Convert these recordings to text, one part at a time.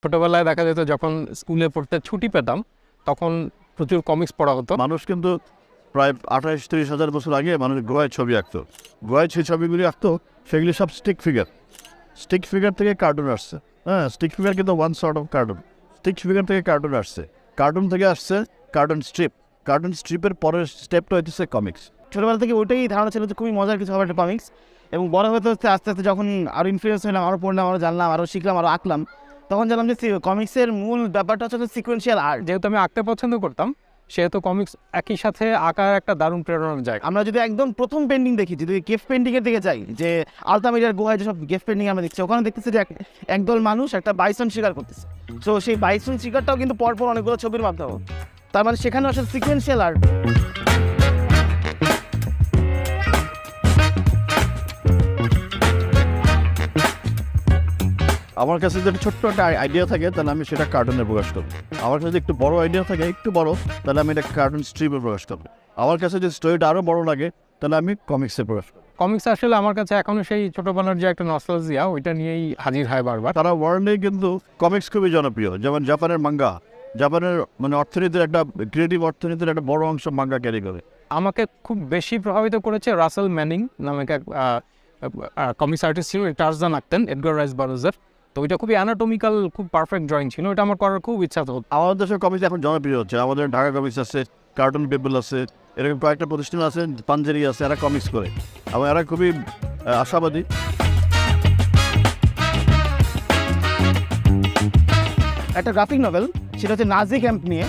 ছোটোবেলায় দেখা যেত যখন স্কুলে পড়তে ছুটি পেতাম তখন প্রচুর কমিক্স পড়া হতো। মানুষ কিন্তু প্রায় 28-30 হাজার বছর আগে মানুষ গোয়ায় ছবি আঁকতো। গোয়ায় যে ছবিগুলি আঁকতো সেগুলি সব স্টিক ফিগার থেকে কার্টুন আসছে। হ্যাঁ, স্টিক ফিগার কিন্তু one sort of cartoon. Stick figure থেকে কার্টুন আসছে, কার্টুন থেকে আসছে কার্টুন স্ট্রিপের পরের স্টেপটা হচ্ছে কমিক্স। ছোটোবেলা থেকে ওইটাই ধারণা ছিল যে খুবই মজার কিছু হবে একটা কমিক্স, এবং বড় হতে হতে আস্তে আস্তে যখন আরও ইনফ্লুয়েন্স হলাম, আরও পড়লাম, আরও জানলাম, আরও শিখলাম, আরও আঁকলাম, তখন জানলাম যে কমিক্সের মূল ব্যাপারটা হচ্ছে সিকোয়েন্সিয়াল আর্ট। যেহেতু আমি আঁকতে পছন্দ করতাম সেহেতু কমিক্স একই সাথে আঁকার একটা দারুণ প্রেরণার জায়গা। আমরা যদি একদম প্রথম পেন্টিং দেখি, যদি কেফ পেন্টিংয়ের দিকে যাই, যে আলতামিরার গুহায় যেসব কেফ পেন্টিং আমরা দেখছি, ওখানে দেখতেছি যে একদল মানুষ একটা বাইসন শিকার করতেছে। তো সেই বাইসন শিকারটাও কিন্তু পরপর অনেকগুলো ছবির মাধ্যমে, তার মানে সেখানে আসলে সিকোয়েন্সিয়াল আর্ট। আমার কাছে যদি ছোট্ট একটা আইডিয়া থাকে তাহলে আমি সেটা কার্টুনে প্রকাশ করবো। আমার কাছে যদি একটু বড় আইডিয়া থাকে, একটু বড়, তাহলে আমি এটা কার্টুন স্ট্রিপে প্রকাশ করবো। আমার কাছে যদি স্টোরিটা আরও বড় লাগে তাহলে আমি কমিক্সে প্রকাশ করবো। কমিক্স আসলে আমার কাছে এখনও সেই ছোটোবেলার যে একটা নস্টালজিয়া ওইটা নিয়েই হাজির হয় বারবার। সারা ওয়ার্ল্ডে কিন্তু কমিক্স খুবই জনপ্রিয়। যেমন জাপানের মাঙ্গা, জাপানের মানে অর্থনীতির একটা ক্রিয়েটিভ অর্থনীতির একটা বড় অংশ মাঙ্গা ক্যারি করে। আমাকে খুব বেশি প্রভাবিত করেছে রাসেল ম্যানিং নামে এক কমিক্স আর্টিস্ট ছিল, টার্জান আঁকতেন, এডগার রাইস বারোজের। তো ওইটা খুবই অ্যানাটমিক্যাল, খুব পারফেক্ট ড্রয়িং ছিল, এটা আমার করার খুব ইচ্ছা হতো। আমাদের দেশের কমিক্স এখন জনপ্রিয় হচ্ছে। আমাদের ঢাকা কমিক্স আছে, কার্টুন পিপল আছে, এরকম কয়েকটা প্রতিষ্ঠান আছে, পাঞ্জেরি আছে, এরা কমিক্স করে এবং এরা খুবই আশাবাদী। একটা গ্রাফিক নভেল, সেটা হচ্ছে নাজি ক্যাম্প নিয়ে,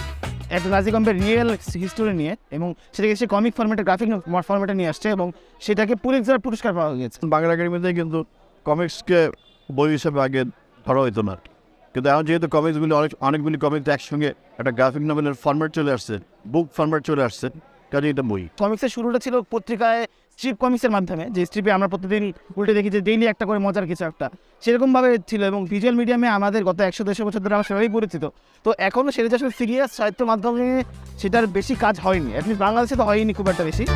একটা নাজি ক্যাম্পের রিয়েল হিস্টোরি নিয়ে, এবং সেটাকে সে কমিক ফরম্যাটে, গ্রাফিক ফরম্যাটে নিয়ে আসছে, এবং সেটাকে পুলিৎজার পুরস্কার পাওয়া গেছে। বাংলা একাডেমিতে কিন্তু কমিক্সকে বই হিসেবে আগে ধরা হইতো না, কিন্তু এখন যেহেতু কমিক্সগুলি অনেকগুলি কমিক্স একসঙ্গে একটা গ্রাফিক নভেলের ফরম্যাট চলে আসছে, বুক ফরম্যাট চলে আসছে, কাজে এটা বই। কমিক্সের শুরুটা ছিল পত্রিকায় স্ট্রিপ কমিক্সের মাধ্যমে, যে স্ট্রিপে আমরা প্রতিদিন উল্টে দেখি যে ডেইলি একটা করে মজার কিছু একটা, সেরকমভাবে ছিল, এবং ভিজুয়াল মিডিয়ামে আমাদের গত 100-150 বছর ধরে আমরা সবাই পরিচিত। তো এখনও সেটা যে আসলে সিরিয়াস সাহিত্য মাধ্যমে সেটার বেশি কাজ হয়নি, অ্যাটলিস্ট বাংলাদেশে তো হয়নি খুব একটা বেশি।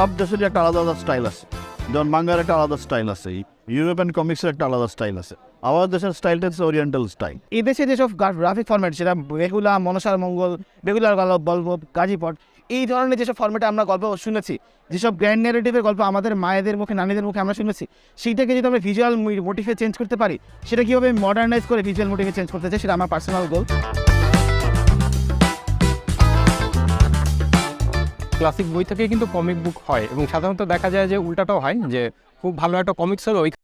সব দেশেরই একটা আলাদা আলাদা স্টাইল আছে। যেমন বাংলার একটা আলাদা স্টাইল আছে, ইউরোপিয়ান কমিক্সের একটা আলাদা স্টাইল আছে। আমাদের দেশের স্টাইলটা হচ্ছে ওরিয়েন্টাল স্টাইল। এই দেশে যেসব গ্রাফিক ফরম্যাট, সেটা বেহুলা, মনসার মঙ্গল, বেহুলার গল্প, গাজীপট, এই ধরনের যেসব ফরম্যাটে আমরা গল্প শুনেছি, যেসব গ্র্যান্ড ন্যারেটিভের গল্প আমাদের মায়েদের মুখে, নানীদের মুখে আমরা শুনেছি, সেইটাকে যদি আমরা ভিজুয়াল মোটিভে চেঞ্জ করতে পারি, সেটা কীভাবে মডার্নাইজ করে ভিজুয়াল মোটিভে চেঞ্জ করতে চাই, সেটা আমার পার্সোনাল গোল। ক্লাসিক বই থেকে কিন্তু কমিক বুক হয়, এবং সাধারণত দেখা যায় যে উল্টাটাও হয়, যে খুব ভালো একটা কমিক্স হলো